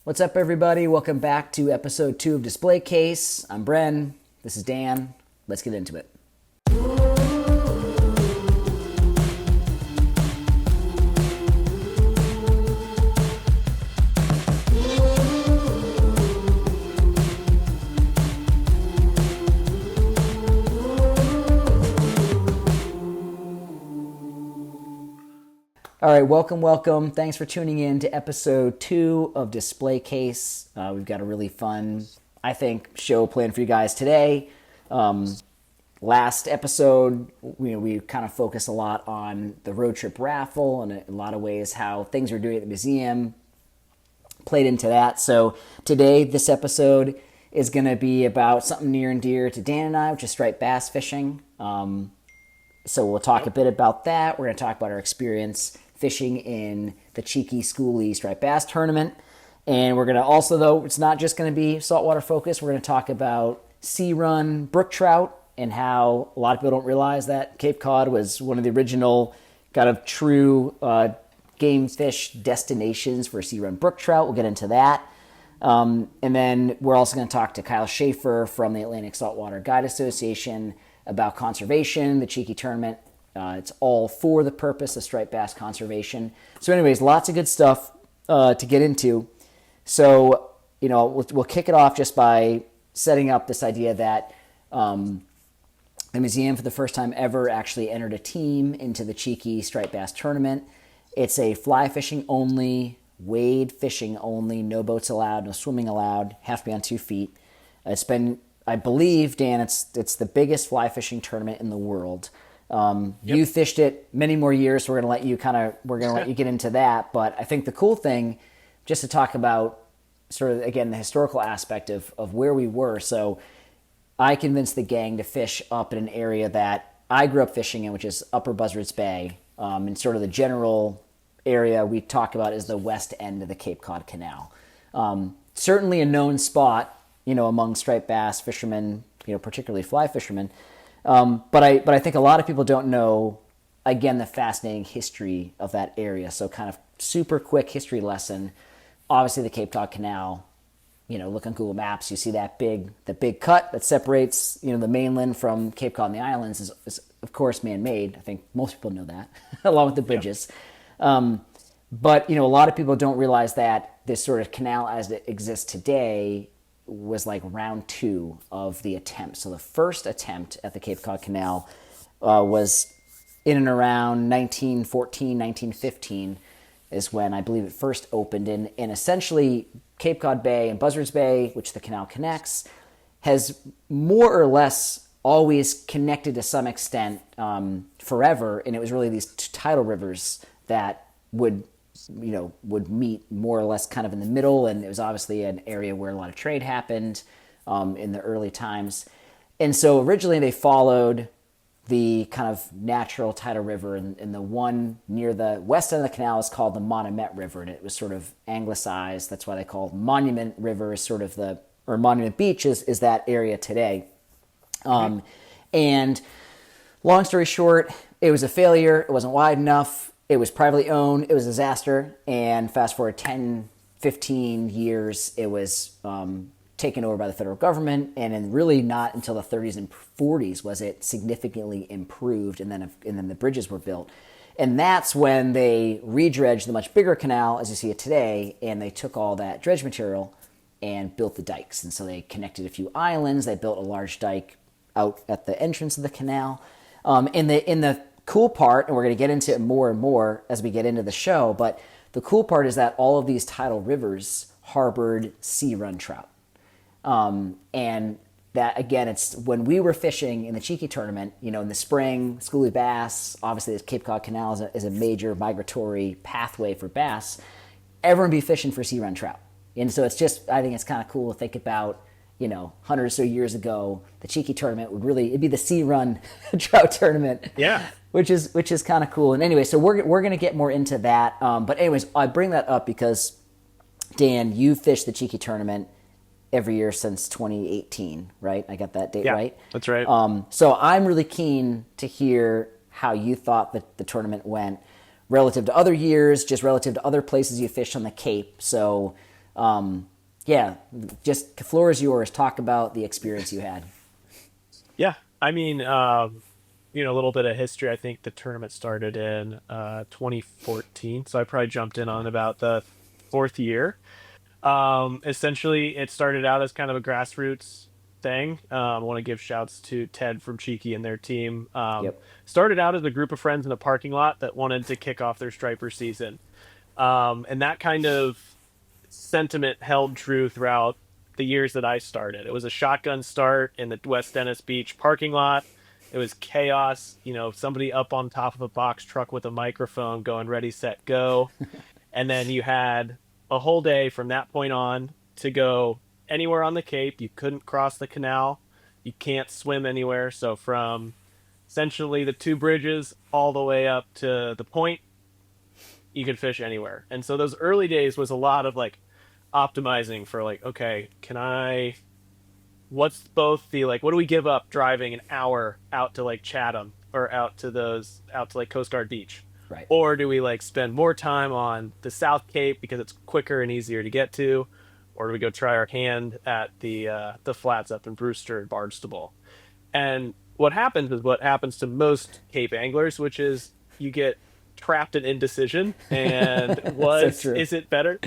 What's up, everybody? Welcome back to episode 2 of Display Case. I'm Bren. This is Dan. Let's get into it. All right, welcome. Thanks for tuning in to episode 2 of Display Case. We've got a really fun, I think, show planned for you guys today. Last episode, we kind of focused a lot on the road trip raffle and a lot of ways how things are doing at the museum played into that. So today, this episode is going to be about something near and dear to Dan and I, which is striped bass fishing. So we'll talk a bit about that. We're going to talk about our experience fishing in the Cheeky Schoolie Striped Bass Tournament. And we're going to also, though, it's not just going to be saltwater focused. We're going to talk about sea run brook trout and how a lot of people don't realize that Cape Cod was one of the original kind of true game fish destinations for sea run brook trout. We'll get into that. And then we're also going to talk to Kyle Schaefer from the Atlantic Saltwater Guide Association about conservation, the Cheeky Tournament. It's all for the purpose of striped bass conservation. So anyways, lots of good stuff to get into. So, we'll kick it off just by setting up this idea that the museum for the first time ever actually entered a team into the Cheeky Striped Bass Tournament. It's a fly fishing only, wade fishing only, no boats allowed, no swimming allowed, have to be on 2 feet. It's been, I believe, Dan, it's the biggest fly fishing tournament in the world. You fished it many more years, so we're going to let you get into that. But I think the cool thing, just to talk about sort of, again, the historical aspect of where we were. So I convinced the gang to fish up in an area that I grew up fishing in, which is Upper Buzzards Bay. And sort of the general area we talk about is the west end of the Cape Cod Canal. Certainly a known spot, among striped bass fishermen, particularly fly fishermen. But I think a lot of people don't know, again, the fascinating history of that area. So kind of super quick history lesson. Obviously, the Cape Cod Canal, look on Google Maps, you see the big cut that separates, the mainland from Cape Cod and the islands is of course, man-made. I think most people know that, along with the bridges. But, a lot of people don't realize that this sort of canal as it exists today was like round 2 of the attempt. So the first attempt at the Cape Cod Canal was in and around 1914, 1915 is when I believe it first opened. And essentially Cape Cod Bay and Buzzards Bay, which the canal connects, has more or less always connected to some extent forever. And it was really these tidal rivers that would meet more or less kind of in the middle. And it was obviously an area where a lot of trade happened in the early times. And so originally they followed the kind of natural tidal river, and the one near the west end of the canal is called the Monument River, and it was sort of anglicized. That's why they call Monument River is sort of or Monument Beach is that area today. And long story short, it was a failure. It wasn't wide enough. It was privately owned. It was a disaster. And fast forward 10, 15 years, it was taken over by the federal government. And then really not until the 30s and 40s was it significantly improved. And then the bridges were built. And that's when they redredged the much bigger canal, as you see it today. And they took all that dredge material and built the dikes. And so they connected a few islands. They built a large dike out at the entrance of the canal. In the cool part, and we're going to get into it more and more as we get into the show, but the cool part is that all of these tidal rivers harbored sea run trout. And that, again, it's when we were fishing in the Cheeky Tournament, in the spring, schoolie bass, obviously this Cape Cod Canal is a major migratory pathway for bass. Everyone be fishing for sea run trout. And so I think it's kind of cool to think about, 100 or so years ago, the Cheeky Tournament it'd be the sea run trout tournament. Yeah. Which is kind of cool. And anyway, so we're going to get more into that. But anyways, I bring that up because, Dan, you fished the Cheeky Tournament every year since 2018, right? I got that date right? That's right. So I'm really keen to hear how you thought that the tournament went relative to other years, just relative to other places you fished on the Cape. So Yeah, just the floor is yours. Talk about the experience you had. Yeah, I mean, a little bit of history. I think the tournament started in 2014, so I probably jumped in on about the fourth year. Essentially, it started out as kind of a grassroots thing. I want to give shouts to Ted from Cheeky and their team. Yep. Started out as a group of friends in a parking lot that wanted to kick off their striper season. And that kind of sentiment held true throughout the years that I started. It was a shotgun start in the West Dennis Beach parking lot. It was chaos, somebody up on top of a box truck with a microphone going ready, set, go. And then you had a whole day from that point on to go anywhere on the Cape. You couldn't cross the canal. You can't swim anywhere. So from essentially the two bridges all the way up to the point, you could fish anywhere. And so those early days was a lot of like optimizing for like, okay, what's both the like, what do we give up driving an hour out to like Chatham or out to like Coast Guard Beach? Right. Or do we like spend more time on the South Cape because it's quicker and easier to get to? Or do we go try our hand at the flats up in Brewster and Barnstable? And what happens is what happens to most Cape anglers, which is you get trapped in indecision. And So true. is it better?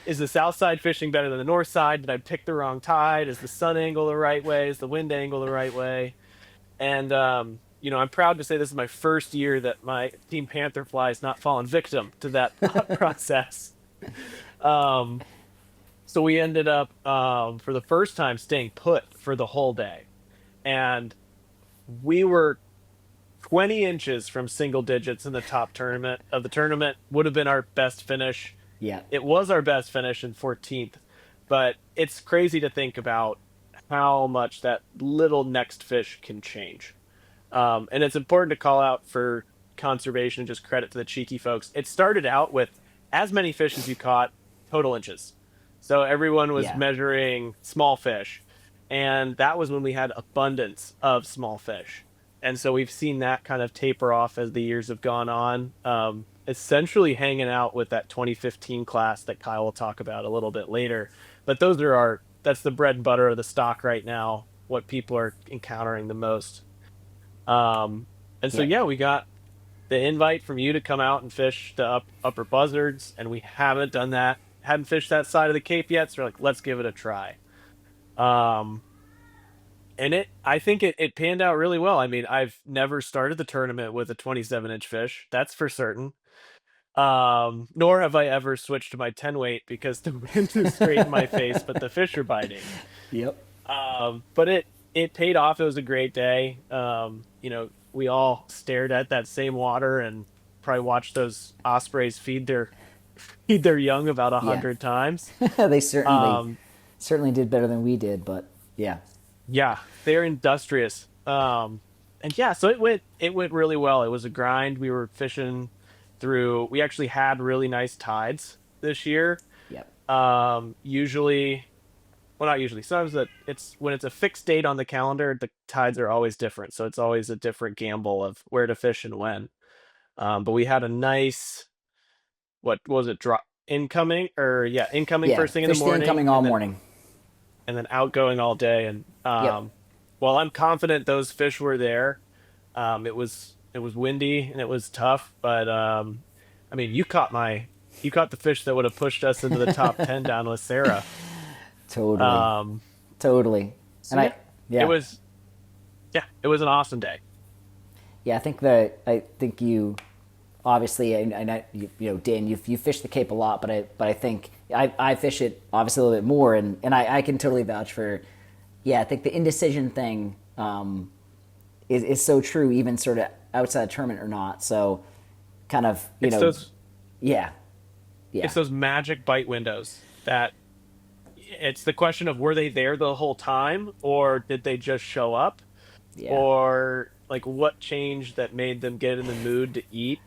Is the south side fishing better than the north side? Did I pick the wrong tide? Is the sun angle the right way? Is the wind angle the right way? And I'm proud to say this is my first year that my Team Pantherfly has not fallen victim to that thought process. Um, so we ended up for the first time staying put for the whole day, and we were 20 inches from single digits in the top tournament of the tournament. Would have been our best finish. Yeah. It was our best finish in 14th, but it's crazy to think about how much that little next fish can change. And it's important to call out for conservation, just credit to the Cheeky folks. It started out with as many fish as you caught, total inches. So everyone was Yeah. measuring small fish. And that was when we had abundance of small fish. And so we've seen that kind of taper off as the years have gone on. Essentially hanging out with that 2015 class that Kyle will talk about a little bit later. But that's the bread and butter of the stock right now, what people are encountering the most. And so Yeah. yeah, we got the invite from you to come out and fish the upper buzzards, and we haven't done that. Hadn't fished that side of the Cape yet, so we're like, let's give it a try. Um, and I think it panned out really well. I mean, I've never started the tournament with a 27-inch fish, that's for certain. Nor have I ever switched to my 10 weight because the wind is straight in my face, but the fish are biting. Yep. But it paid off. It was a great day. We all stared at that same water and probably watched those ospreys feed their young about a Yeah. hundred times. They certainly Um, certainly did better than we did, but yeah. yeah, they're industrious. And yeah, so it went really well. It was a grind. We were fishing through. We actually had really nice tides this year. Yep. Usually, well, not usually. Sometimes it's when it's a fixed date on the calendar, the tides are always different. So it's always a different gamble of where to fish and when. But we had a nice, what was it, drop incoming or yeah, incoming Yeah. first thing in the Fish the morning, incoming all morning. and then outgoing all day. And Yep. while I'm confident those fish were there, it was windy and it was tough. But I mean, you caught the fish that would have pushed us into the top 10 down with Sarah. Totally. Um, Totally. so And yeah, it yeah. was yeah, it was an awesome day. Yeah, I think you obviously, and Dan, you fish the Cape a lot, but I think I fish it obviously a little bit more, and I can totally vouch for. Yeah, I think the indecision thing is so true, even sort of outside tournament or not. So, kind of It's those yeah, yeah, it's those magic bite windows that it's the question of were they there the whole time or did they just show up yeah, or like what changed that made them get in the mood to eat.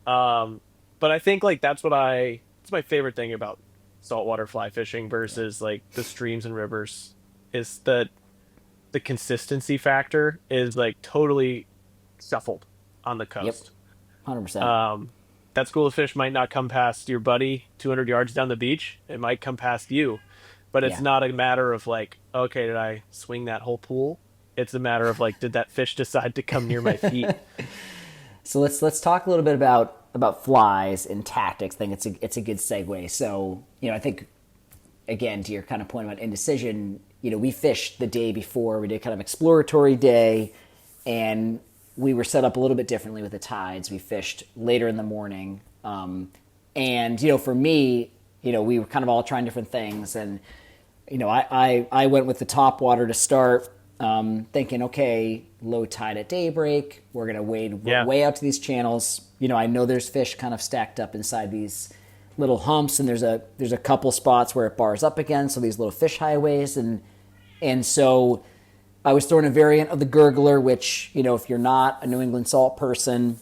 Um, but I think like it's my favorite thing about saltwater fly fishing yeah. versus like the streams and rivers is that the consistency factor is like totally shuffled on the Yep, coast. 100%. Um, that school of fish might not come past your buddy 200 yards down the beach. It might come past you, but it's Yeah. not a matter of like, okay, did I swing that whole pool? It's a matter of like, did that fish decide to come near my feet? So let's talk a little bit about flies and tactics. I think it's a good segue. So I think again to your kind of point about indecision. We fished the day before. We did kind of exploratory day, and we were set up a little bit differently with the tides. We fished later in the morning, and for me, we were kind of all trying different things, and I went with the top water to start, thinking, okay, low tide at daybreak. We're gonna wade Yeah. way out to these channels. I know there's fish kind of stacked up inside these little humps, and there's a couple spots where it bars up again. So these little fish highways, and so I was throwing a variant of the gurgler, which if you're not a New England salt person,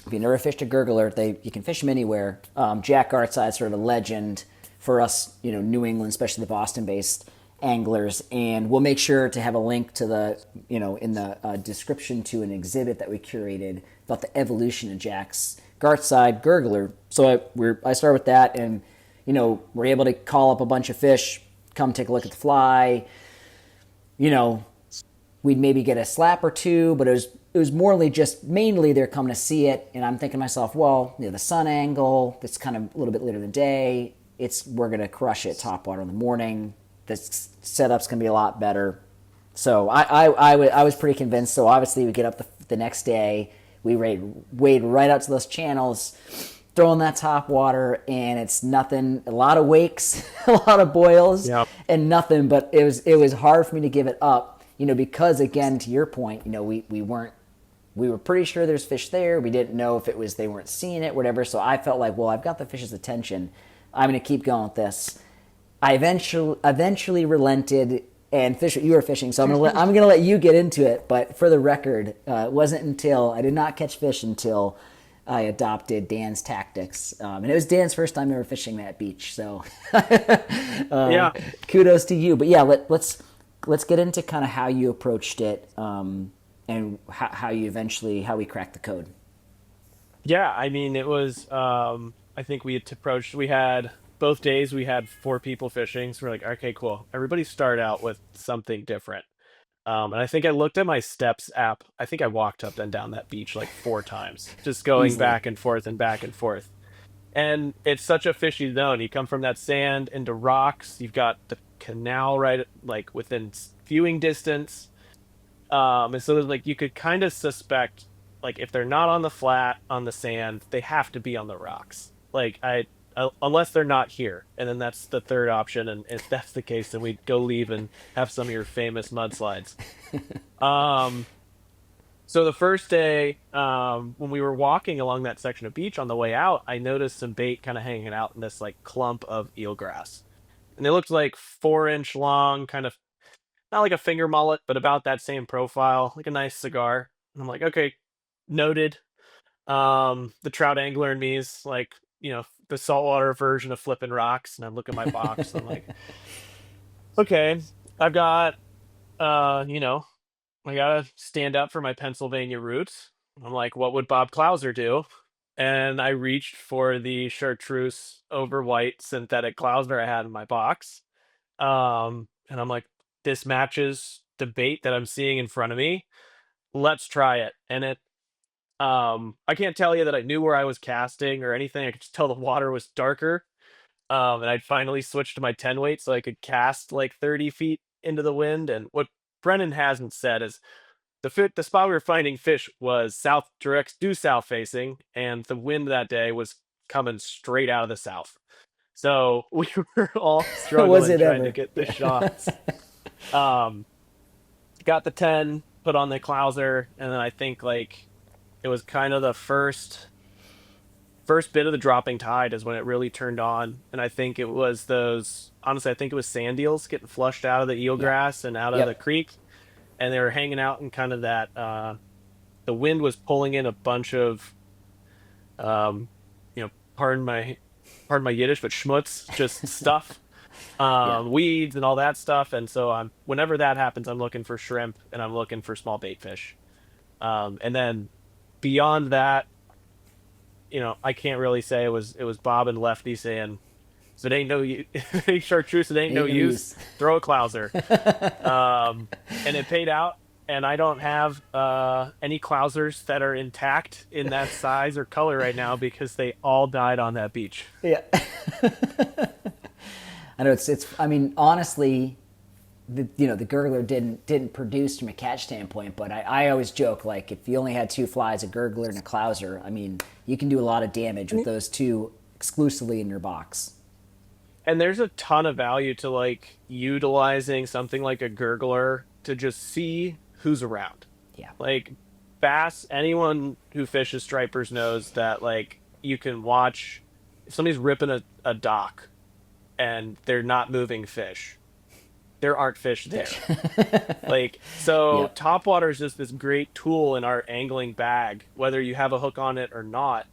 if you never fished a gurgler, you can fish them anywhere. Jack Gartside's sort of a legend for us, New England, especially the Boston-based anglers. And we'll make sure to have a link to the, in the description to an exhibit that we curated about the evolution of Jack's Gartside gurgler. So I started with that, and we're able to call up a bunch of fish, come take a look at the fly. We'd maybe get a slap or two, but it was mainly they're coming to see it, and I'm thinking to myself, well, the sun angle, it's kind of a little bit later in the day. We're gonna crush it top water in the morning. The setup's gonna be a lot better. So I was pretty convinced. So obviously we get up the next day, we wade right out to those channels, throw in that top water, and it's nothing. A lot of wakes, a lot of boils, Yeah. and nothing. But it was hard for me to give it up, because again, to your point, we were pretty sure there's fish there. We didn't know if it was they weren't seeing it, whatever. So I felt like, well, I've got the fish's attention. I'm going to keep going with this. I eventually relented, and you were fishing, so I'm gonna let you get into it. But for the record, it wasn't until I did not catch fish until I adopted Dan's tactics, and it was Dan's first time ever fishing that beach. So Yeah. kudos to you. But yeah, let's get into kind of how you approached it, and how we cracked the code. Yeah. I mean, it was, I think we had both days, we had four people fishing. So we're like, okay, cool. Everybody start out with something different. And I think I looked at my Steps app. I think I walked up and down that beach like four times, just going Easily. back and forth and back and forth. And it's such a fishy zone. You come from that sand into rocks. You've got the canal right like within viewing distance. And so there's like you could kind of suspect like if they're not on the flat on the sand, they have to be on the rocks. Unless they're not here, and then that's the third option. And if that's the case, then we'd go leave and have some of your famous mudslides. Um, so the first day, when we were walking along that section of beach on the way out, I noticed some bait kind of hanging out in this like clump of eelgrass, and they looked like 4 inch long, kind of not like a finger mullet, but about that same profile, like a nice cigar. And I'm like, okay, noted. The trout angler in me is like, the saltwater version of flipping rocks, and I look at my box, and I'm like, okay, I've got, uh, you know, I gotta stand up for my Pennsylvania roots. I'm like, what would Bob Clouser do? And I reached for the chartreuse over white synthetic Clouser I had in my box. And I'm like, this matches the bait that I'm seeing in front of me. Let's try it. And I can't tell you that I knew where I was casting or anything. I could just tell the water was darker. And I'd finally switched to my 10 weight so I could cast like 30 feet into the wind. And what Brennan hasn't said is the spot we were finding fish was due south facing, and the wind that day was coming straight out of the south. So we were all Was struggling it trying to ever? get the Yeah. shots. Um, got the 10, put on the Clouser, and then I think like it was kind of the first bit of the dropping tide is when it really turned on. And I think it was those honestly, I think it was sand eels getting flushed out of the Yeah. eelgrass and out of the Yep. creek, and they were hanging out in kind of that the wind was pulling in a bunch of um pardon my Yiddish, but schmutz, just stuff, Yeah. weeds and all that stuff. And so I'm whenever that happens, I'm looking for shrimp and I'm looking for small bait fish. And then beyond that, I can't really say it was Bob and Lefty saying, "So it ain't no if it ain't chartreuse, it ain't no Ain't no use. use. Throw a clouser." And it paid out. And I don't have any clousers that are intact in that size or color right now because they all died on that beach. Yeah. I know it's. I mean, honestly, the gurgler didn't produce from a catch standpoint, but I always joke, like, if you only had two flies, a gurgler and a clouser, I mean, you can do a lot of damage with those two exclusively in your box. And there's a ton of value to like utilizing something like a gurgler to just see who's around. Yeah. Like bass, anyone who fishes stripers knows that like you can watch if somebody's ripping a dock and they're not moving fish, there aren't fish there. Like, so Yep. topwater is just this great tool in our angling bag, whether you have a hook on it or not,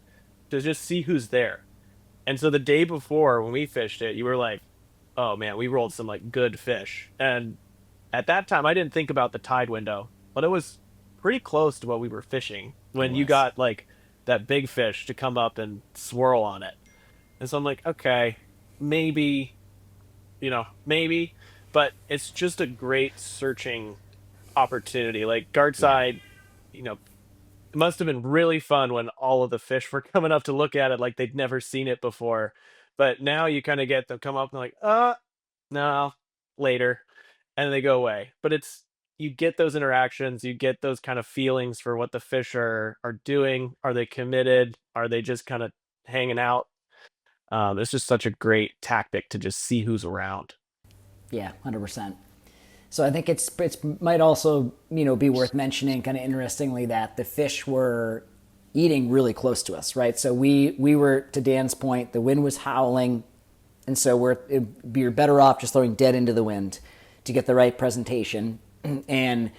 to just see who's there. And so the day before when we fished it, you were like, "Oh man, we rolled some like good fish." And at that time, I didn't think about the tide window, but it was pretty close to what we were fishing It when you was. got like that big fish to come up and swirl on it. And so I'm like, okay, maybe, maybe, but it's just a great searching opportunity. Like Yeah. guardside, it must have been really fun when all of the fish were coming up to look at it like they'd never seen it before. But now you kind of get them come up and like, no, later, and they go away. But you get those interactions, you get those kind of feelings for what the fish are doing. Are they committed? Are they just kind of hanging out? It's just such a great tactic to just see who's around. Yeah. 100%. So I think it's might also be worth mentioning, kind of interestingly, that the fish were eating really close to us, right? So we were, to Dan's point, the wind was howling, and so you're better off just throwing dead into the wind to get the right presentation. And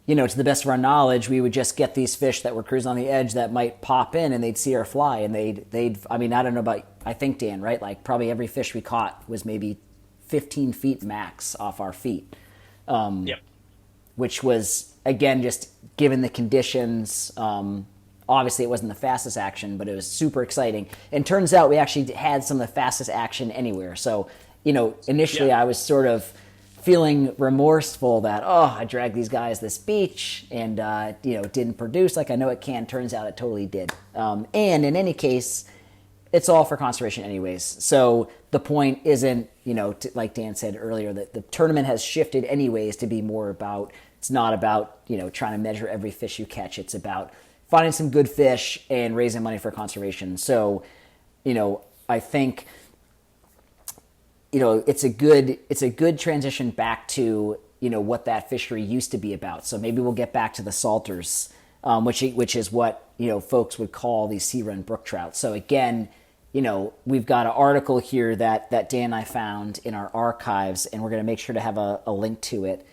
to the best of our knowledge, we would just get these fish that were cruising on the edge that might pop in, and they'd see our fly, and they'd. I mean, I don't know about. I think, Dan, right? Like, probably every fish we caught was maybe 15 feet max off our feet, Yep. which was, again, just given the conditions. Obviously, it wasn't the fastest action, but it was super exciting. And turns out we actually had some of the fastest action anywhere. So, initially Yeah. I was sort of feeling remorseful that, I dragged these guys this beach and, it didn't produce like I know it can. Turns out it totally did. And in any case, it's all for conservation anyways. So the point isn't, like Dan said earlier, that the tournament has shifted anyways to be more about, it's not about, trying to measure every fish you catch. It's about finding some good fish and raising money for conservation. So, I think, it's a good transition back to, what that fishery used to be about. So maybe we'll get back to the salters, which is what, folks would call these sea run brook trout. So again, we've got an article here that Dan and I found in our archives, and we're going to make sure to have a link to it.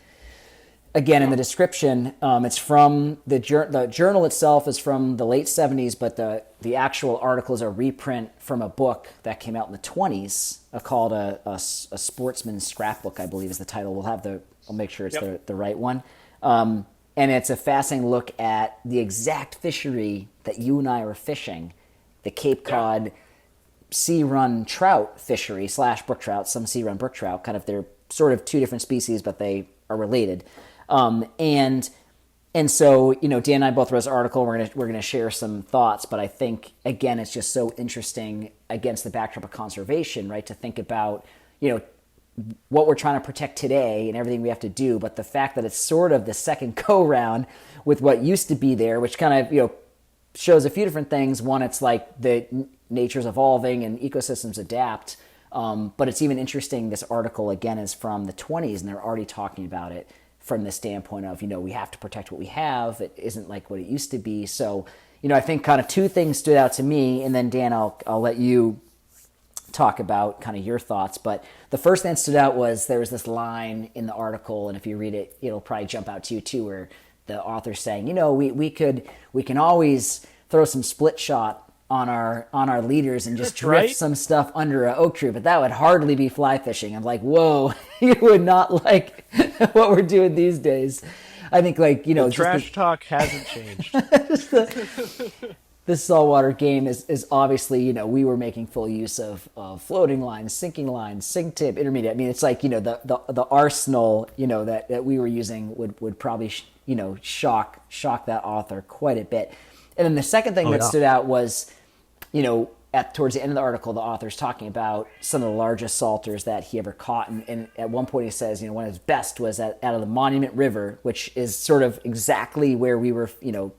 Again, in the description, it's from the journal itself is from the late 70s, but the actual article is a reprint from a book that came out in the 20s called a Sportsman's Scrapbook, I believe is the title. I'll make sure it's Yep. the right one. And it's a fascinating look at the exact fishery that you and I were fishing, the Cape Yeah. Cod sea run trout fishery / brook trout. Some sea run brook trout, kind of, they're sort of two different species, but they are related. And so, Dan and I both read this article. We're gonna share some thoughts, but I think, again, it's just so interesting against the backdrop of conservation, right? To think about, what we're trying to protect today and everything we have to do, but the fact that it's sort of the second go round with what used to be there, which kind of, shows a few different things. One, it's like the nature's evolving and ecosystems adapt. But it's even interesting. This article, again, is from the 20s, and they're already talking about it from the standpoint of, we have to protect what we have. It isn't like what it used to be. So, I think kind of two things stood out to me, and then Dan, I'll let you talk about kind of your thoughts. But the first thing that stood out was there was this line in the article, and if you read it, it'll probably jump out to you too, where the author's saying, we can always throw some split shot on our leaders and just drift Right? some stuff under an oak tree, but that would hardly be fly fishing. I'm like, whoa, you would not like what we're doing these days. I think, like, The just trash talk hasn't changed. this saltwater game is obviously, we were making full use of floating lines, sinking lines, sink tip, intermediate. I mean, it's like, the arsenal, that we were using would probably, shock that author quite a bit. And then the second thing Oh that yeah. stood out was, towards the end of the article, the author's talking about some of the largest salters that he ever caught. And at one point he says, one of his best was out of the Monument River, which is sort of exactly where we were,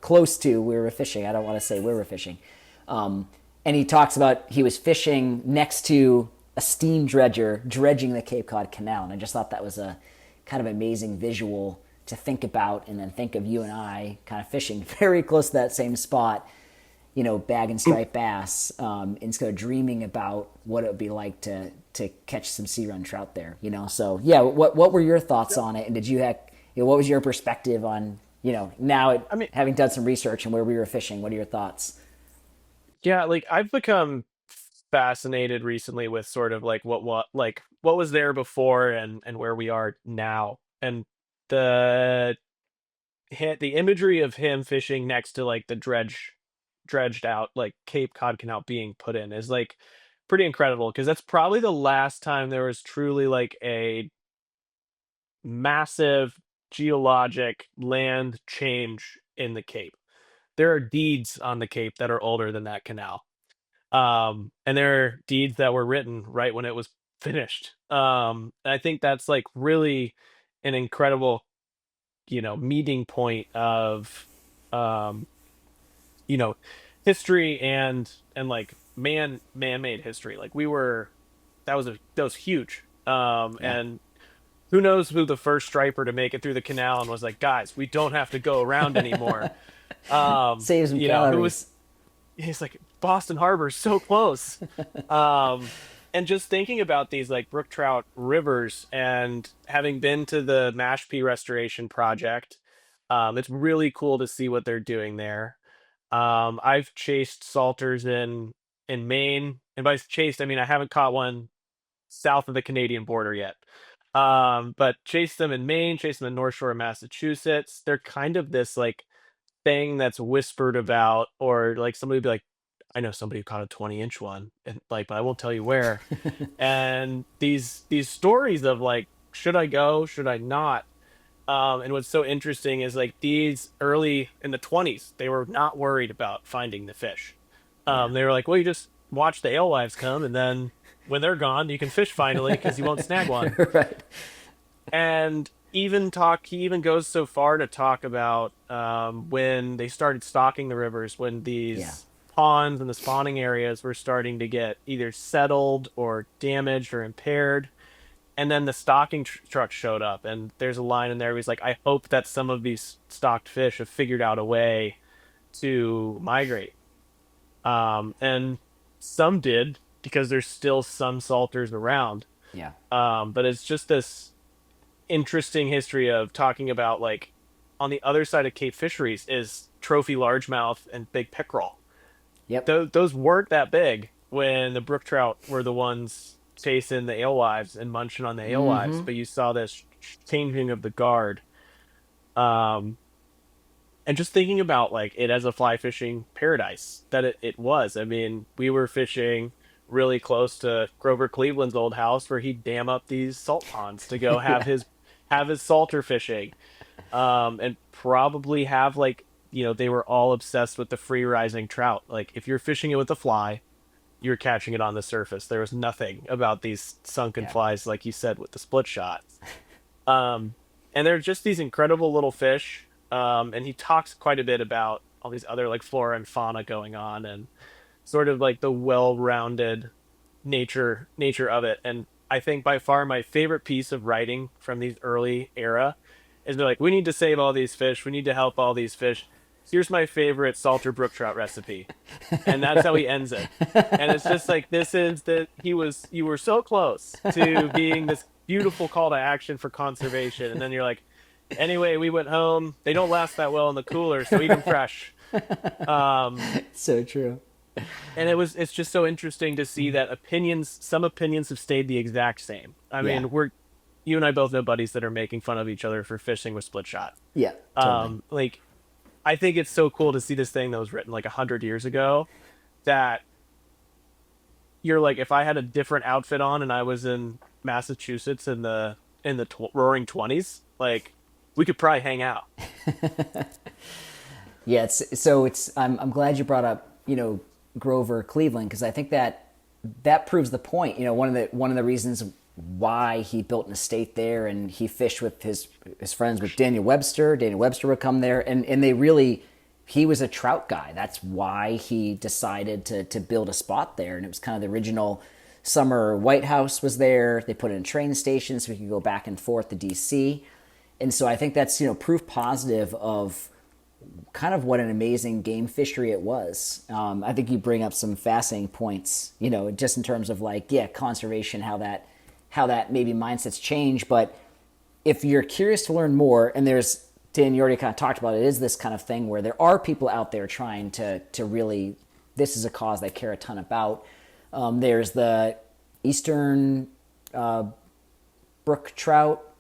close to where we were fishing. I don't want to say where we're fishing. And he talks about he was fishing next to a steam dredger dredging the Cape Cod Canal. And I just thought that was a kind of amazing visual to think about, and then think of you and I kind of fishing very close to that same spot, bag and stripe bass, instead of dreaming about what it would be like to catch some sea run trout there, So yeah, what were your thoughts on it, and did you have, what was your perspective on, now I mean, having done some research and where we were fishing? What are your thoughts? yeah, like I've become fascinated recently with sort of like what was there before and where we are now. And the the imagery of him fishing next to like the dredged out like Cape Cod Canal being put in is like pretty incredible, because that's probably the last time there was truly like a massive geologic land change in the Cape. There are deeds on the Cape that are older than that canal. And there are deeds that were written right when it was finished. And I think that's like really an incredible, meeting point of, um, you know, history and like man-made history. Like we were, that was huge. Yeah. And who knows who the first striper to make it through the canal and was like, guys, we don't have to go around anymore. Save some Who was, calories. he's like, Boston Harbor's so close. Um, and just thinking about these like brook trout rivers and having been to the Mashpee Restoration Project, it's really cool to see what they're doing there. I've chased salters in Maine, and by chased I mean I haven't caught one south of the Canadian border yet. But chased them in Maine, chased them in North Shore of Massachusetts. They're kind of this like thing that's whispered about, or like somebody would be like, I know somebody who caught a 20-inch one, and like, but I won't tell you where. And these stories of like, should I go, should I not? And what's so interesting is like these early in the 20s, they were not worried about finding the fish. Yeah. They were like, well, you just watch the alewives come, and then when they're gone, you can fish finally because you won't snag one. Right. And he even goes so far to talk about, when they started stocking the rivers, when Yeah. these ponds and the spawning areas were starting to get either settled or damaged or impaired. And then the stocking truck showed up, and there's a line in there where he's like, I hope that some of these stocked fish have figured out a way to migrate. And some did, because there's still some salters around. Yeah. But it's just this interesting history of talking about like on the other side of Cape Fisheries is trophy largemouth and big pickerel. Yep. Those weren't that big when the brook trout were the ones chasing the alewives and munching on the alewives, but you saw this changing of the guard. Um, and just thinking about like it as a fly fishing paradise that it was. I mean, we were fishing really close to Grover Cleveland's old house where he'd dam up these salt ponds to go Yeah. have his salter fishing. And probably have like, they were all obsessed with the free rising trout. Like if you're fishing it with a fly, you're catching it on the surface. There was nothing about these sunken Yeah. flies, like you said, with the split shot. Um, and they're just these incredible little fish. And he talks quite a bit about all these other like flora and fauna going on, and sort of like the well-rounded nature of it. And I think by far my favorite piece of writing from these early era is they're like, we need to save all these fish, we need to help all these fish. Here's my favorite salter brook trout recipe, and that's how he ends it. And it's just like, this is that you were so close to being this beautiful call to action for conservation, and then you're like, anyway, we went home, they don't last that well in the cooler, so eat them fresh. um So true. and it's just so interesting to see that some opinions have stayed the exact same. I Yeah. mean, you and I both know buddies that are making fun of each other for fishing with split shot. Yeah. Totally. Like I think it's so cool to see this thing that was written like 100 years ago. That you're like, if I had a different outfit on and I was in Massachusetts in the Roaring Twenties, like we could probably hang out. Yeah, it's I'm glad you brought up, Grover Cleveland, because I think that proves the point. One of the reasons why he built an estate there, and he fished with his friends with Daniel Webster. Daniel Webster would come there, and they really, he was a trout guy. That's why he decided to build a spot there, and it was kind of the original summer White House was there. They put in a train station so we could go back and forth to DC, and so I think that's proof positive of kind of what an amazing game fishery it was. I think you bring up some fascinating points, just in terms of like, yeah, conservation, how that maybe mindsets change. But if you're curious to learn more, and there's, Dan, you already kind of talked about it, is this kind of thing where there are people out there trying to really, this is a cause they care a ton about. There's the Eastern Brook Trout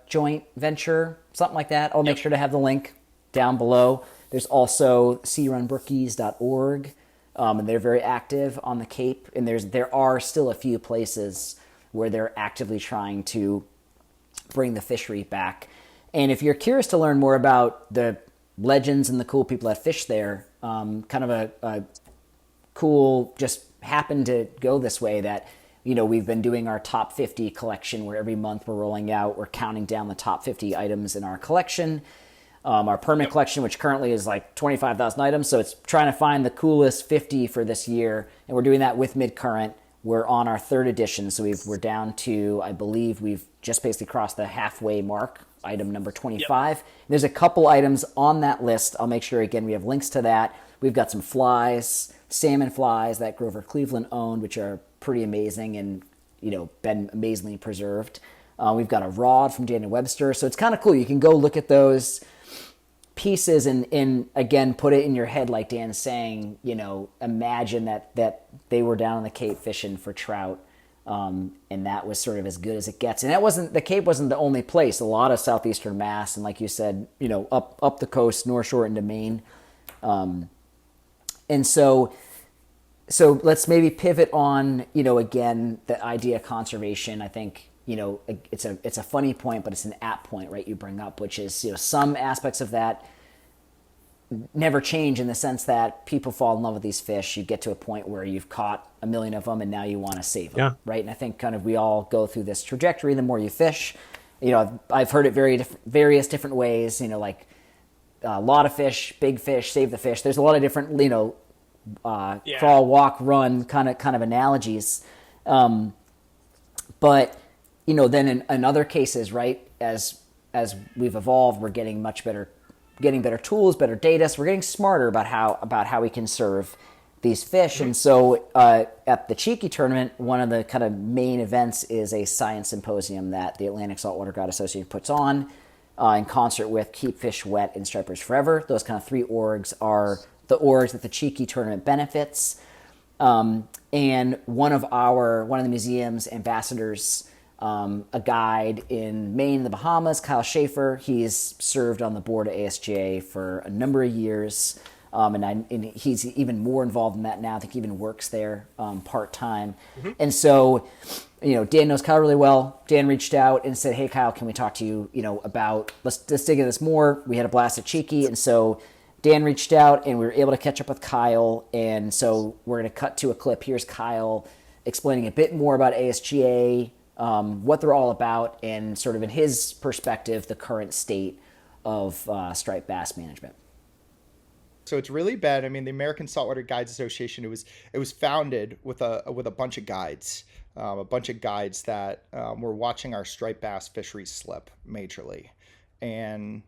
joint venture, something like that. I'll make sure to have the link down below. There's also crunbrookies.org, and they're very active on the Cape. And there are still a few places where they're actively trying to bring the fishery back. And if you're curious to learn more about the legends and the cool people that fish there, kind of a cool, just happened to go this way, that we've been doing our top 50 collection, where every month we're counting down the top 50 items in our collection. Our permanent collection, which currently is like 25,000 items. So it's trying to find the coolest 50 for this year. And we're doing that with Midcurrent. We're on our third edition. So we're down to, I believe we've just basically crossed the halfway mark, item number 25. Yep. There's a couple items on that list. I'll make sure, again, we have links to that. We've got some flies, salmon flies that Grover Cleveland owned, which are pretty amazing and, been amazingly preserved. We've got a rod from Daniel Webster. So it's kind of cool. You can go look at those pieces and again, put it in your head, like Dan's saying, imagine that they were down on the Cape fishing for trout, and that was sort of as good as it gets. And the Cape wasn't the only place. A lot of southeastern Mass, and like you said, up the coast, North Shore into Maine, and so let's maybe pivot on, again, the idea of conservation. I think it's a funny point, but it's an apt point, right? You bring up, which is, some aspects of that never change, in the sense that people fall in love with these fish. You get to a point where you've caught a million of them and now you want to save them, right? And I think kind of we all go through this trajectory. The more you fish, I've heard it various different ways, like a lot of fish, big fish, save the fish. There's a lot of different, crawl, walk, run kind of analogies. But then in other cases, right, as we've evolved, we're getting better tools, better data. So we're getting smarter about how we can serve these fish. And so at the Cheeky Tournament, one of the kind of main events is a science symposium that the Atlantic Saltwater Guide Association puts on in concert with Keep Fish Wet and Stripers Forever. Those kind of three orgs are the orgs that the Cheeky Tournament benefits. And one of the museum's ambassadors, a guide in Maine, the Bahamas, Kyle Schaefer. He's served on the board of ASGA for a number of years, and he's even more involved in that now. I think he even works there part-time. Mm-hmm. And so, Dan knows Kyle really well. Dan reached out and said, hey, Kyle, can we talk to you, about, let's dig into this more. We had a blast at Cheeky, and so Dan reached out, and we were able to catch up with Kyle. And so we're going to cut to a clip. Here's Kyle explaining a bit more about ASGA, what they're all about, and sort of in his perspective, the current state of striped bass management. So it's really bad. I mean, the American Saltwater Guides Association, it was founded with a bunch of guides, that were watching our striped bass fisheries slip majorly. And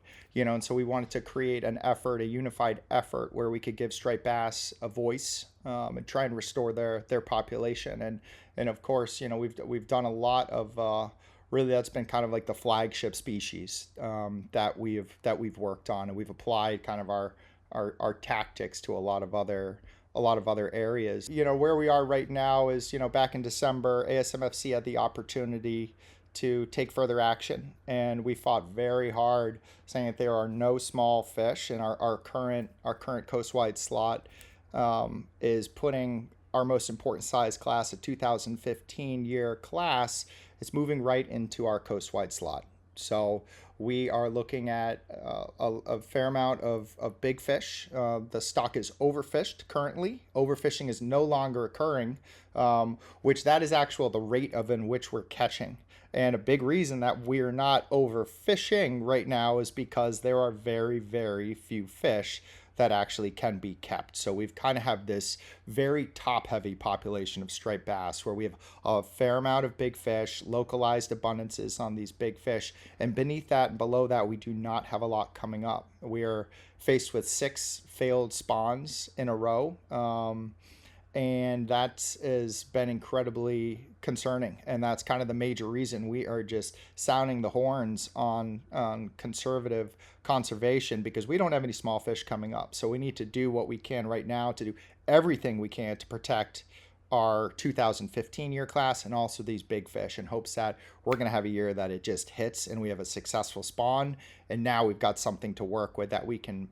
so we wanted to create a unified effort where we could give striped bass a voice, and try and restore their population. And of course, we've done a lot of really, that's been kind of like the flagship species that we've worked on, and we've applied kind of our tactics to a lot of other areas. Where we are right now is, back in December, ASMFC had the opportunity to take further action, and we fought very hard, saying that there are no small fish, and our current coastwide slot is putting our most important size class, a 2015 year class, it's moving right into our coastwide slot. So we are looking at a fair amount of big fish. The stock is overfished currently. Overfishing is no longer occurring, which that is the rate of in which we're catching. And a big reason that we're not overfishing right now is because there are very, very few fish that actually can be kept. So we've kind of have this very top-heavy population of striped bass where we have a fair amount of big fish, localized abundances on these big fish, and beneath that and below that, we do not have a lot coming up. We are faced with 6 failed spawns in a row. And that has been incredibly concerning. And that's kind of the major reason we are just sounding the horns on conservative conservation, because we don't have any small fish coming up. So we need to do what we can right now to do everything we can to protect our 2015 year class and also these big fish, in hopes that we're going to have a year that it just hits and we have a successful spawn, and now we've got something to work with that we can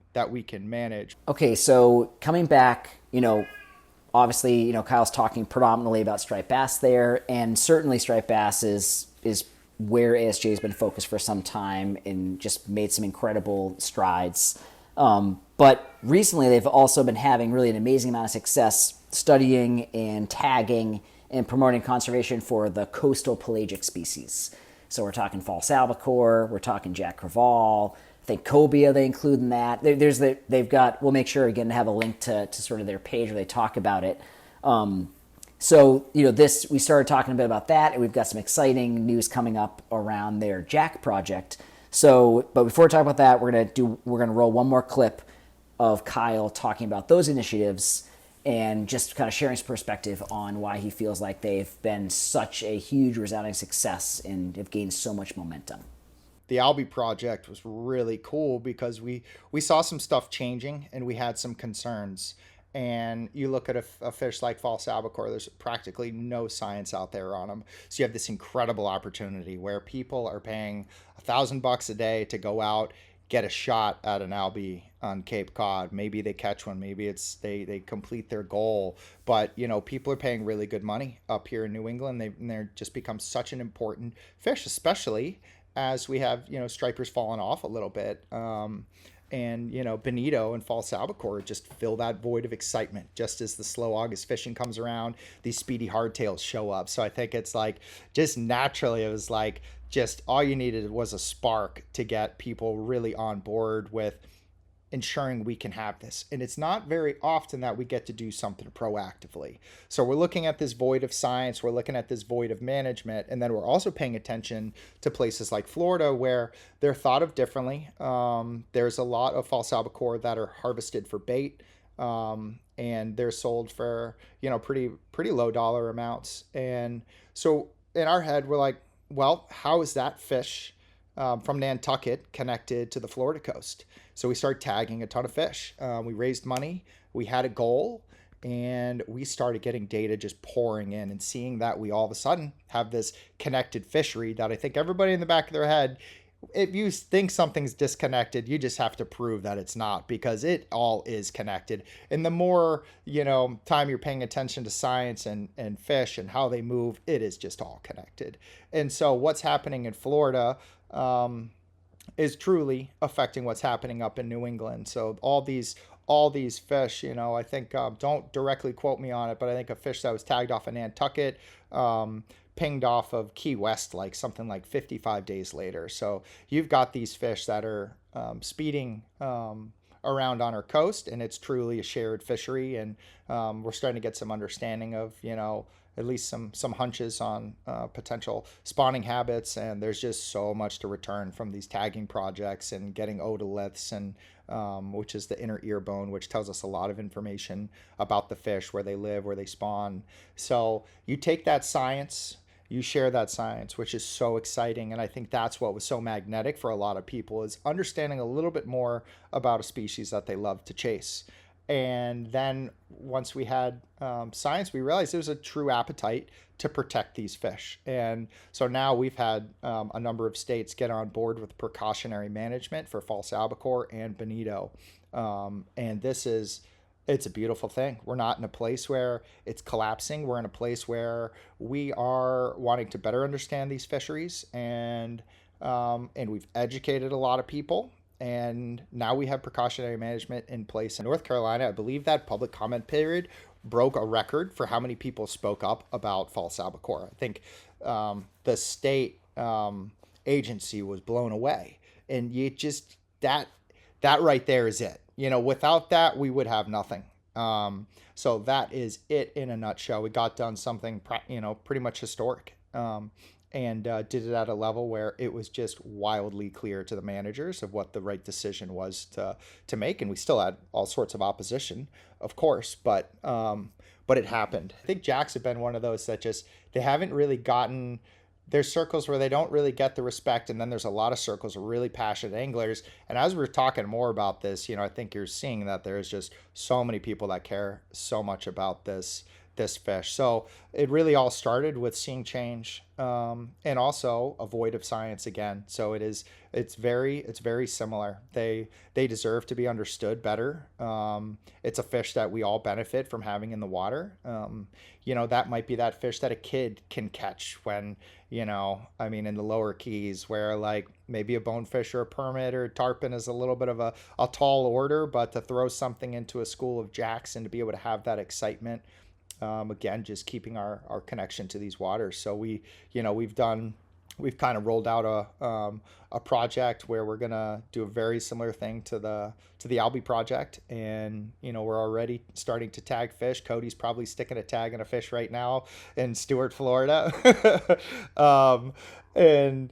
manage. Okay, so coming back, obviously, Kyle's talking predominantly about striped bass there, and certainly striped bass is where ASGA has been focused for some time and just made some incredible strides. But recently, they've also been having really an amazing amount of success studying and tagging and promoting conservation for the coastal pelagic species. So we're talking false albacore, we're talking jack crevalle, I think cobia they include in that. We'll make sure again to have a link to sort of their page where they talk about it. We started talking a bit about that, and we've got some exciting news coming up around their jack project. But before we talk about that, we're gonna roll one more clip of Kyle talking about those initiatives and just kind of sharing his perspective on why he feels like they've been such a huge resounding success and have gained so much momentum. The Albi project was really cool because we saw some stuff changing and we had some concerns. And you look at a fish like false albacore, there's practically no science out there on them. So you have this incredible opportunity where people are paying $1,000 a day to go out, get a shot at an Albi on Cape Cod. Maybe they catch one, maybe it's they complete their goal. But people are paying really good money up here in New England. They're just become such an important fish, especially as we have stripers falling off a little bit. And bonito and false albacore just fill that void of excitement. Just as the slow August fishing comes around, these speedy hardtails show up. So I think it's like just naturally, it was like just all you needed was a spark to get people really on board with ensuring we can have this. And it's not very often that we get to do something proactively. So we're looking at this void of science, we're looking at this void of management, and then we're also paying attention to places like Florida where they're thought of differently. There's a lot of false albacore that are harvested for bait, and they're sold for pretty low dollar amounts. And so in our head, we're like, well, how is that fish from Nantucket connected to the Florida coast? So we started tagging a ton of fish. We raised money, we had a goal, and we started getting data just pouring in and seeing that we all of a sudden have this connected fishery that I think everybody in the back of their head, if you think something's disconnected, you just have to prove that it's not, because it all is connected. And the more, time you're paying attention to science and fish and how they move, it is just all connected. And so what's happening in Florida, is truly affecting what's happening up in New England. So all these fish, I think, don't directly quote me on it, but I think a fish that was tagged off of Nantucket, pinged off of Key West, like something like 55 days later. So you've got these fish that are speeding around on our coast, and it's truly a shared fishery. And we're starting to get some understanding of, at least some hunches on potential spawning habits. And there's just so much to return from these tagging projects and getting otoliths, and which is the inner ear bone, which tells us a lot of information about the fish, where they live, where they spawn. So you take that science, you share that science, which is so exciting. And I think that's what was so magnetic for a lot of people, is understanding a little bit more about a species that they love to chase. And then once we had science, we realized there was a true appetite to protect these fish. And so now we've had a number of states get on board with precautionary management for false albacore and bonito. And it's a beautiful thing. We're not in a place where it's collapsing. We're in a place where we are wanting to better understand these fisheries, and we've educated a lot of people. And now we have precautionary management in place in North Carolina. I believe that public comment period broke a record for how many people spoke up about false albacore. I think the state agency was blown away, and you just that right there is it. Without that, we would have nothing. So that is it in a nutshell. We got done something, pretty much historic. And did it at a level where it was just wildly clear to the managers of what the right decision was to make. And we still had all sorts of opposition, of course, but it happened. I think jacks have been one of those that just, they haven't really gotten, there's circles where they don't really get the respect, and then there's a lot of circles of really passionate anglers. And as we're talking more about this, I think you're seeing that there's just so many people that care so much about this fish. So it really all started with seeing change, and also a void of science again. So it's very similar. They deserve to be understood better. It's a fish that we all benefit from having in the water. That might be that fish that a kid can catch when, in the lower keys, where like maybe a bonefish or a permit or a tarpon is a little bit of a tall order, but to throw something into a school of jacks and to be able to have that excitement, again, just keeping our connection to these waters. So we've kind of rolled out a project where we're gonna do a very similar thing to the Albie project, and we're already starting to tag fish. Cody's probably sticking a tag in a fish right now in Stuart, Florida, and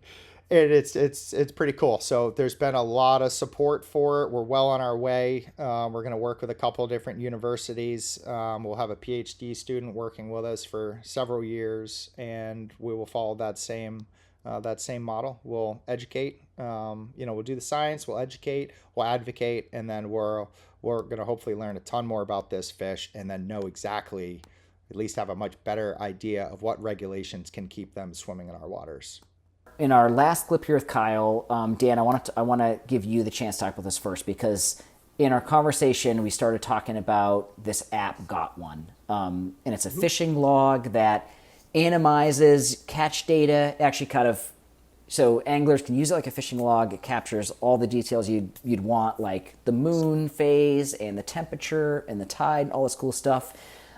it's pretty cool. So there's been a lot of support for it. We're well on our way. We're going to work with a couple of different universities. We'll have a PhD student working with us for several years, and we will follow that same model. We'll educate. We'll do the science. We'll educate. We'll advocate, and then we're going to hopefully learn a ton more about this fish, and then know exactly, at least have a much better idea of what regulations can keep them swimming in our waters. In our last clip here with Kyle, Dan, I want to give you the chance to talk about this first, because in our conversation we started talking about this app, Got One, and it's a fishing log that anonymizes catch data. Actually, so anglers can use it like a fishing log. It captures all the details you'd want, like the moon phase and the temperature and the tide, all this cool stuff,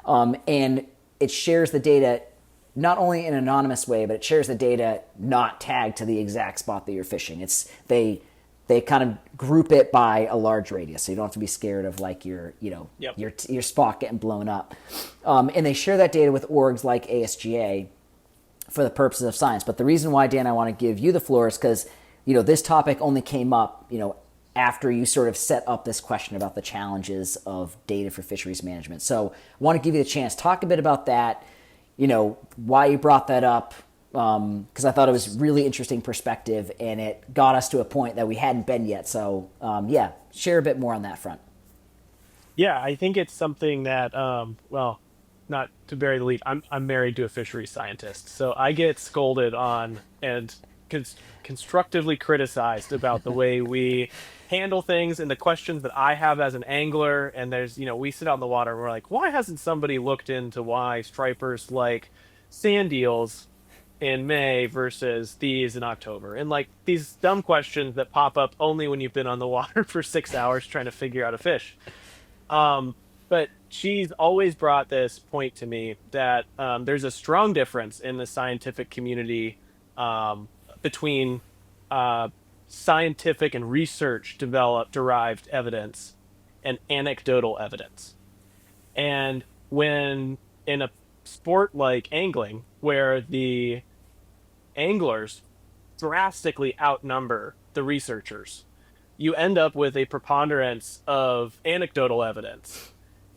and it shares the data not only in an anonymous way, but it shares the data not tagged to the exact spot that you're fishing. They kind of group it by a large radius, so you don't have to be scared of like your spot getting blown up. And they share that data with orgs like ASGA for the purposes of science. But the reason why, Dan, I want to give you the floor is because this topic only came up after you sort of set up this question about the challenges of data for fisheries management. So I want to give you the chance, talk a bit about that. Why you brought that up, because I thought it was really interesting perspective, and it got us to a point that we hadn't been yet. So, share a bit more on that front. Yeah, I think it's something that, not to bury the lead, I'm married to a fisheries scientist, so I get scolded on and constructively criticized about the way we handle things and the questions that I have as an angler. And there's, we sit out in the water and we're like, why hasn't somebody looked into why stripers like sand eels in May versus these in October? And like these dumb questions that pop up only when you've been on the water for 6 hours trying to figure out a fish. But she's always brought this point to me that there's a strong difference in the scientific community between scientific and research derived evidence and anecdotal evidence. And when in a sport like angling, where the anglers drastically outnumber the researchers, you end up with a preponderance of anecdotal evidence.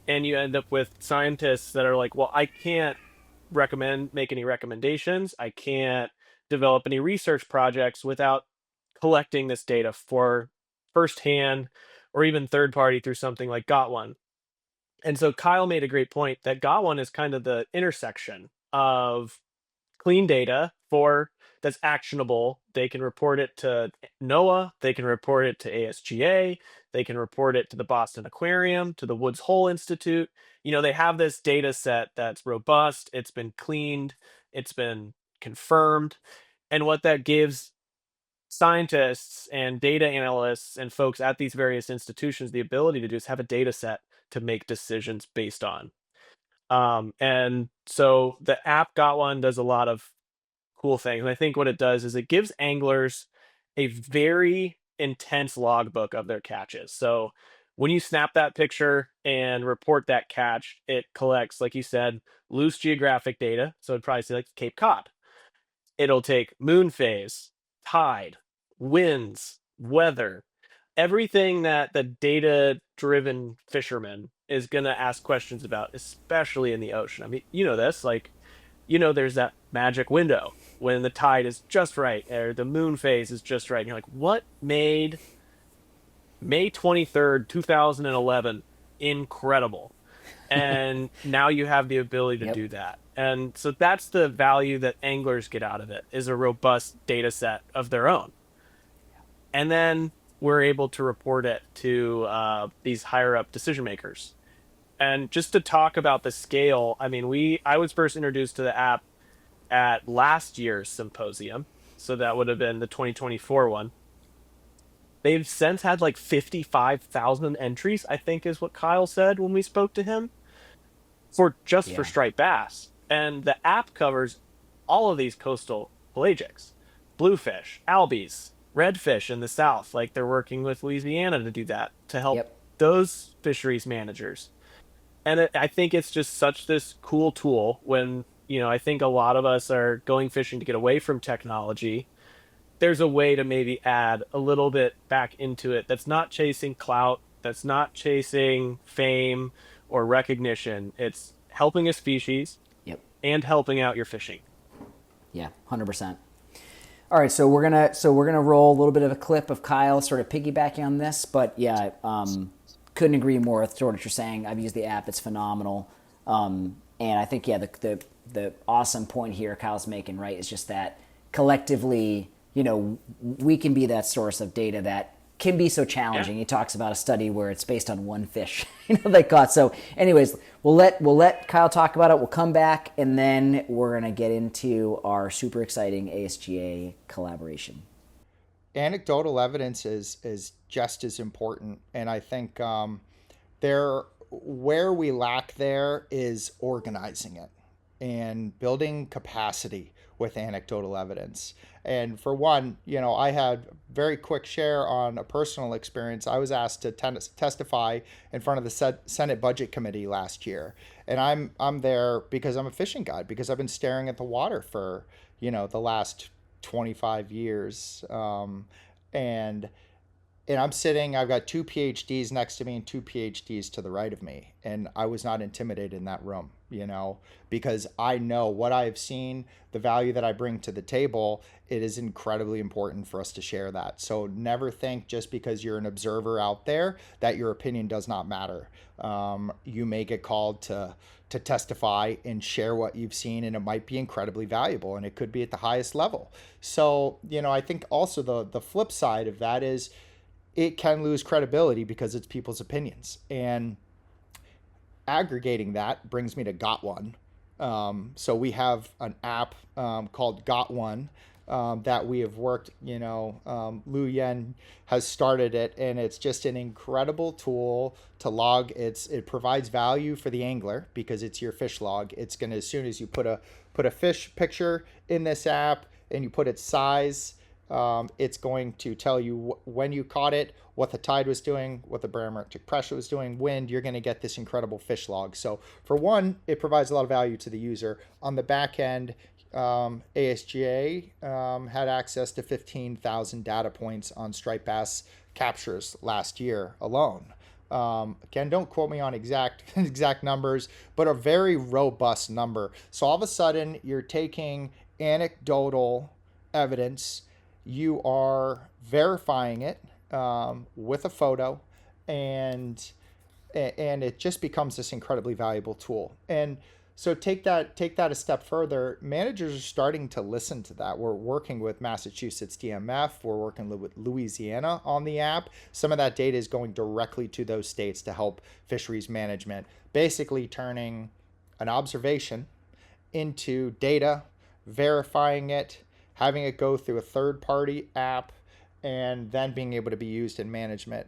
And you end up with scientists that are like, well, I can't make any recommendations. I can't develop any research projects without collecting this data for firsthand or even third party through something like Got One. And so Kyle made a great point that got one is kind of the intersection of clean data for that's actionable. They can report it to NOAA, they can report it to ASGA, they can report it to the Boston Aquarium, to the Woods Hole Institute. They have this data set that's robust, it's been cleaned, it's been confirmed. And what that gives scientists and data analysts and folks at these various institutions the ability to do is have a data set to make decisions based on. And so the app Got One does a lot of cool things. And I think what it does is it gives anglers a very intense logbook of their catches. So when you snap that picture and report that catch, it collects, like you said, loose geographic data. So it'd probably say like Cape Cod. It'll take moon phase, tide, winds, weather, everything that the data driven fisherman is going to ask questions about, especially in the ocean. I mean, this, like, there's that magic window when the tide is just right or the moon phase is just right. And you're like, what made May 23rd, 2011 incredible? And now you have the ability to Yep. do that. And so that's the value that anglers get out of it, is a robust data set of their own. And then we're able to report it to these higher up decision makers. And just to talk about the scale, I mean, I was first introduced to the app at last year's symposium. So that would have been the 2024 one. They've since had like 55,000 entries, I think is what Kyle said when we spoke to him, for Yeah. striped bass. And the app covers all of these coastal pelagics, bluefish, albies, redfish in the south. Like they're working with Louisiana to do that to help Yep. those fisheries managers. And I think it's just such this cool tool when, I think a lot of us are going fishing to get away from technology. There's a way to maybe add a little bit back into it that's not chasing clout, that's not chasing fame or recognition. It's helping a species Yep. and helping out your fishing. Yeah. 100%. All right, so we're gonna roll a little bit of a clip of Kyle sort of piggybacking on this, but yeah, couldn't agree more with sort of what you're saying. I've used the app; it's phenomenal, and I think the awesome point here Kyle's making, right, is just that collectively, we can be that source of data that can be so challenging. Yeah. He talks about a study where it's based on one fish, they caught. So, anyways, we'll let Kyle talk about it. We'll come back, and then we're gonna get into our super exciting ASGA collaboration. Anecdotal evidence is just as important, and I think there where we lack there is organizing it and building capacity with anecdotal evidence. And for one, I had very quick share on a personal experience. I was asked to testify in front of the Senate Budget Committee last year, and I'm there because I'm a fishing guide, because I've been staring at the water for the last 25 years, and I'm sitting, I've got two PhDs next to me and two PhDs to the right of me. And I was not intimidated in that room, because I know what I've seen, the value that I bring to the table. It is incredibly important for us to share that. So never think just because you're an observer out there that your opinion does not matter. You may get called to testify and share what you've seen, and it might be incredibly valuable, and it could be at the highest level. So, I think also the flip side of that is, it can lose credibility because it's people's opinions. And aggregating that brings me to Got One. So we have an app called Got One that we have worked, Lu Yen has started it, and it's just an incredible tool to log. It provides value for the angler because it's your fish log. It's going to, as soon as you put a fish picture in this app and you put its size, it's going to tell you when you caught it, what the tide was doing, what the barometric pressure was doing, wind. You're going to get this incredible fish log. So for one, it provides a lot of value to the user. On the back end, ASGA had access to 15,000 data points on striped bass captures last year alone. Again, don't quote me on exact numbers, but a very robust number. So all of a sudden, you're taking anecdotal evidence, you are verifying it with a photo, and and it just becomes this incredibly valuable tool. And so take that a step further. Managers are starting to listen to that. We're working with Massachusetts DMF. We're working with Louisiana on the app. Some of that data is going directly to those states to help fisheries management, basically turning an observation into data, verifying it, having it go through a third-party app, and then being able to be used in management.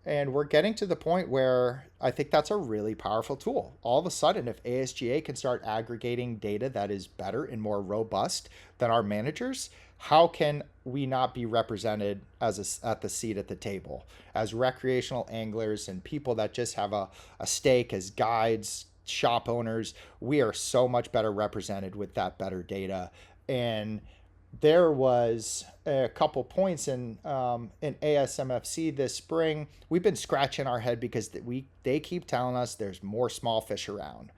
And we're getting to the point where I think that's a really powerful tool. All of a sudden, if ASGA can start aggregating data that is better and more robust than our managers, how can we not be represented at the seat at the table as recreational anglers and people that just have a stake as guides, shop owners? We are so much better represented with that better data. And there was a couple points in ASMFC this spring. We've been scratching our head because they keep telling us there's more small fish around.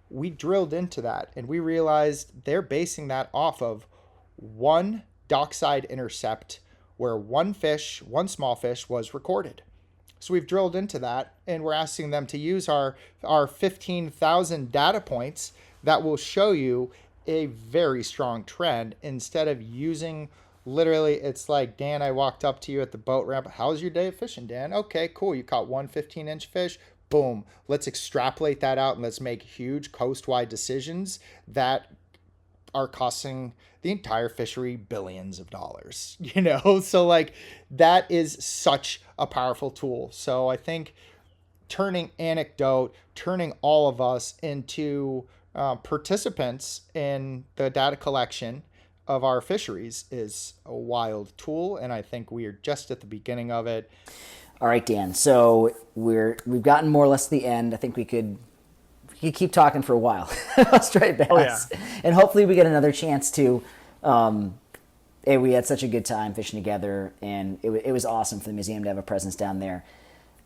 We drilled into that and we realized they're basing that off of one dockside intercept where one small fish was recorded. So we've drilled into that and we're asking them to use our 15,000 data points that will show you a very strong trend instead of using literally, it's like, Dan, I walked up to you at the boat ramp. How's your day of fishing, Dan? Okay, cool. You caught one 15-inch fish. Boom. Let's extrapolate that out and let's make huge coast-wide decisions that are costing the entire fishery billions of dollars, So like that is such a powerful tool. So I think turning all of us into participants in the data collection of our fisheries is a wild tool, and I think we are just at the beginning of it. All right, Dan. So we've gotten more or less to the end. I think we could keep talking for a while about striped bass, oh, yeah. And hopefully we get another chance to. We had such a good time fishing together, and it was awesome for the museum to have a presence down there.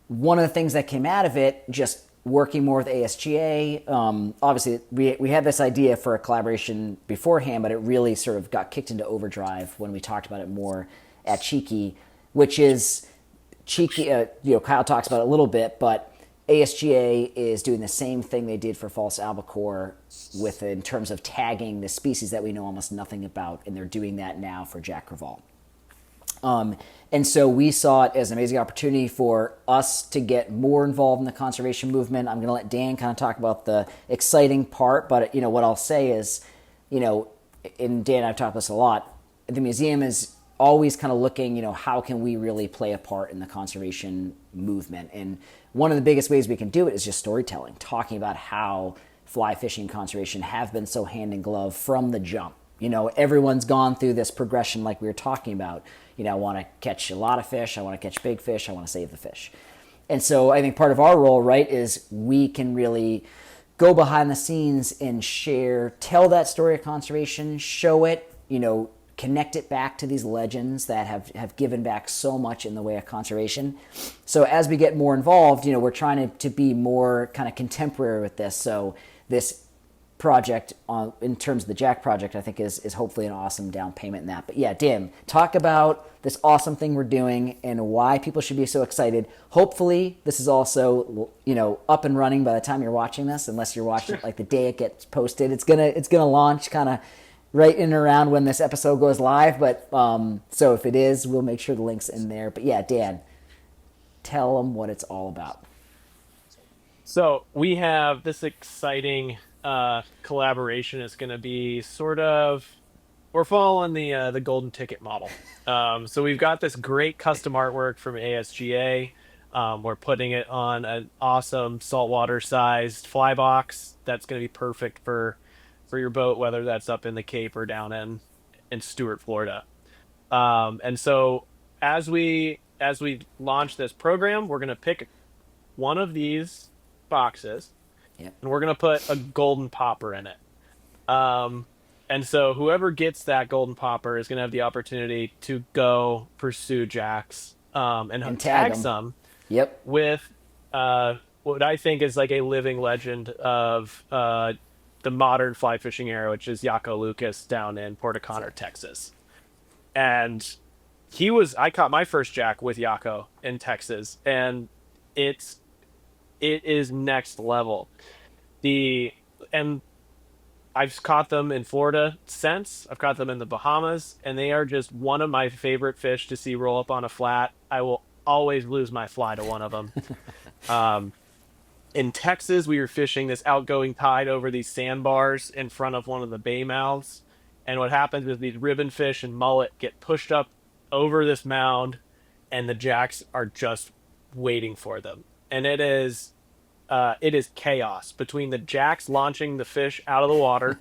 One of the things that came out of it, just working more with ASGA, obviously we had this idea for a collaboration beforehand, but it really sort of got kicked into overdrive when we talked about it more at Cheeky, which is Cheeky. Kyle talks about it a little bit, but ASGA is doing the same thing they did for false albacore in terms of tagging the species that we know almost nothing about, and they're doing that now for Jack Crevalle. And so we saw it as an amazing opportunity for us to get more involved in the conservation movement. I'm going to let Dan kind of talk about the exciting part, but what I'll say is, and Dan and I've talked about this a lot, the museum is always kind of looking, how can we really play a part in the conservation movement? And one of the biggest ways we can do it is just storytelling, talking about how fly fishing conservation have been so hand in glove from the jump. Everyone's gone through this progression like we were talking about. I want to catch a lot of fish. I want to catch big fish. I want to save the fish. And so I think part of our role, right, is we can really go behind the scenes and tell that story of conservation, show it, connect it back to these legends that have given back so much in the way of conservation. So as we get more involved, we're trying to be more kind of contemporary with this. So this project in terms of the Jack project, I think is hopefully an awesome down payment in that. But yeah, Dan, talk about this awesome thing we're doing and why people should be so excited. Hopefully this is also, up and running by the time you're watching this, unless you're watching it like the day it gets posted. It's gonna launch kind of right in and around when this episode goes live. But so if it is, we'll make sure the link's in there. But yeah, Dan, tell them what it's all about. So we have this exciting collaboration. Is going to be we're following the golden ticket model. So we've got this great custom artwork from ASGA. We're putting it on an awesome saltwater sized fly box that's going to be perfect for your boat, whether that's up in the Cape or down in Stuart, Florida. And so as we launch this program, we're going to pick one of these boxes. Yep. And we're going to put a golden popper in it. And so whoever gets that golden popper is going to have the opportunity to go pursue jacks and tag some. Yep. With what I think is like a living legend of the modern fly fishing era, which is Yaco Lucas down in Port O'Connor, Texas. And I caught my first jack with Yaco in Texas, and it's it is next level. The and I've caught them in Florida since. I've caught them in the Bahamas, and they are just one of my favorite fish to see roll up on a flat. I will always lose my fly to one of them. Um, in Texas, we were fishing this outgoing tide over these sandbars in front of one of the bay mouths. And what happens is these ribbon fish and mullet get pushed up over this mound, and the jacks are just waiting for them. And it is chaos between the jacks launching the fish out of the water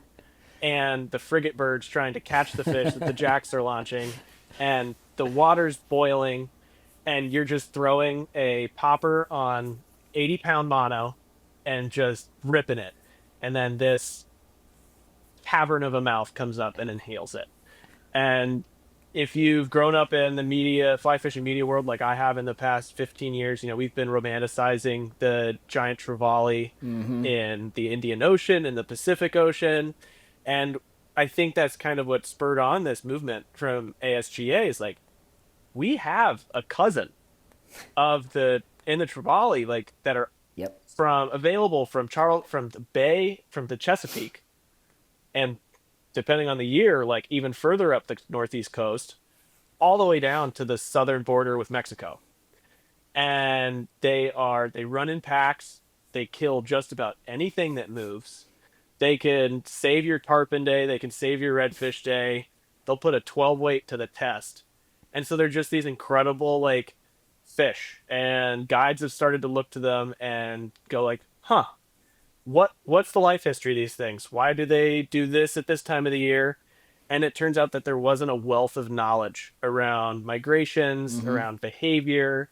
and the frigate birds trying to catch the fish that the jacks are launching, and the water's boiling, and you're just throwing a popper on 80-pound mono and just ripping it. And then this cavern of a mouth comes up and inhales it. And if you've grown up in the media, fly fishing media world like I have in the past 15 years, we've been romanticizing the giant trevally in the Indian Ocean and the Pacific Ocean. And I think that's kind of what spurred on this movement from ASGA is like, we have a cousin of the in the trevally like that are Yep. from the Bay, from the Chesapeake, and depending on the year, like even further up the northeast coast, all the way down to the southern border with Mexico. And they run in packs. They kill just about anything that moves. They can save your tarpon day. They can save your redfish day. They'll put a 12 weight to the test. And so they're just these incredible like fish. And guides have started to look to them and go like, huh, what's the life history of these things? Why do they do this at this time of the year? And it turns out that there wasn't a wealth of knowledge around migrations, around behavior.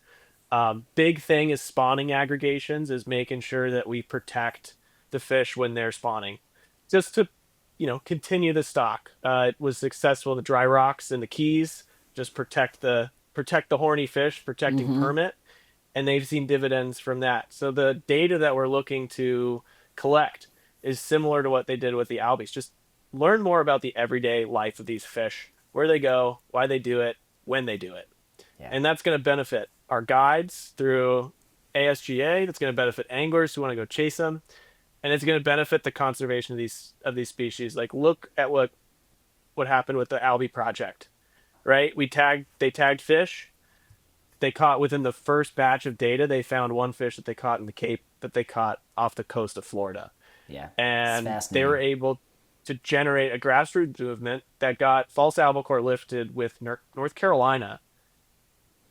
Big thing is spawning aggregations, is making sure that we protect the fish when they're spawning, just to continue the stock. It was successful in the dry rocks and the Keys, just protect the horny fish, protecting permit, and they've seen dividends from that. So the data that we're looking to collect is similar to what they did with the albies. Just learn more about the everyday life of these fish, where they go, why they do it, when they do it. Yeah. And that's going to benefit our guides through ASGA. That's going to benefit anglers who want to go chase them. And it's going to benefit the conservation of these species. Like, look at what happened with the Albie project, right? They tagged fish. They caught within the first batch of data, they found one fish that they caught in the Cape that they caught off the coast of Florida. Yeah. And they were able to generate a grassroots movement that got false albacore lifted with North Carolina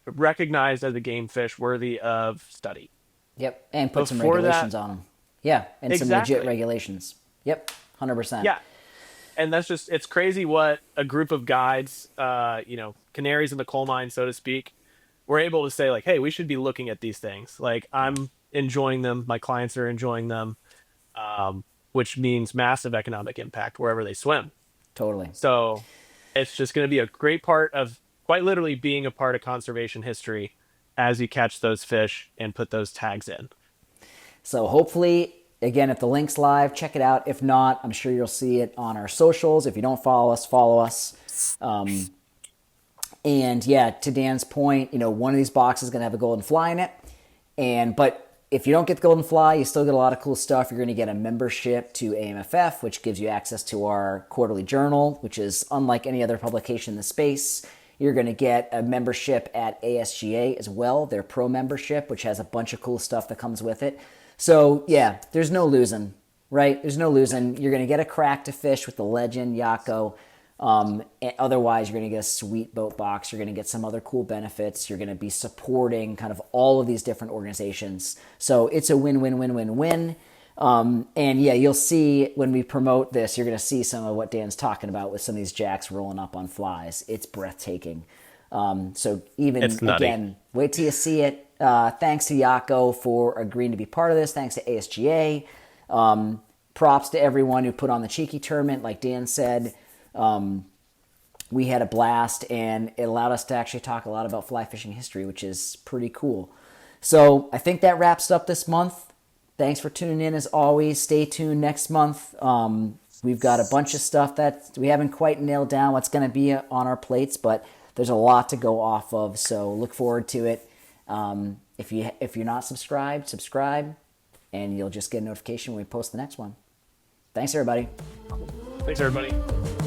recognized as a game fish worthy of study. Yep. And put some regulations on them. Yeah. And some legit regulations. Yep. 100%. Yeah. And it's crazy what a group of guides, canaries in the coal mine, so to speak, were able to say like, hey, we should be looking at these things. Like, I'm enjoying them. My clients are enjoying them. Which means massive economic impact wherever they swim. Totally. So it's just going to be a great part of quite literally being a part of conservation history as you catch those fish and put those tags in. So hopefully, again, if the link's live, check it out. If not, I'm sure you'll see it on our socials. If you don't follow us, follow us. And yeah, to Dan's point, one of these boxes is going to have a golden fly in it. But if you don't get the golden fly, you still get a lot of cool stuff. You're going to get a membership to AMFF, which gives you access to our quarterly journal, which is unlike any other publication in the space. You're going to get a membership at ASGA as well, their pro membership, which has a bunch of cool stuff that comes with it. So yeah, there's no losing, right? There's no losing. You're going to get a crack to fish with the legend Yako. Otherwise, you're going to get a sweet boat box. You're going to get some other cool benefits. You're going to be supporting kind of all of these different organizations. So it's a win-win-win-win-win. And yeah, you'll see when we promote this, you're going to see some of what Dan's talking about with some of these jacks rolling up on flies. It's breathtaking. So even, again, wait till you see it. Thanks to Yako for agreeing to be part of this. Thanks to ASGA. Props to everyone who put on the Cheeky Tournament, like Dan said. We had a blast, and it allowed us to actually talk a lot about fly fishing history, which is pretty cool. So I think that wraps up this month. Thanks for tuning in as always. Stay tuned next month. We've got a bunch of stuff that we haven't quite nailed down what's going to be on our plates, but there's a lot to go off of, so look forward to it. And If you're not subscribed, subscribe, and you'll just get a notification when we post the next one. Thanks, everybody. Thanks, everybody.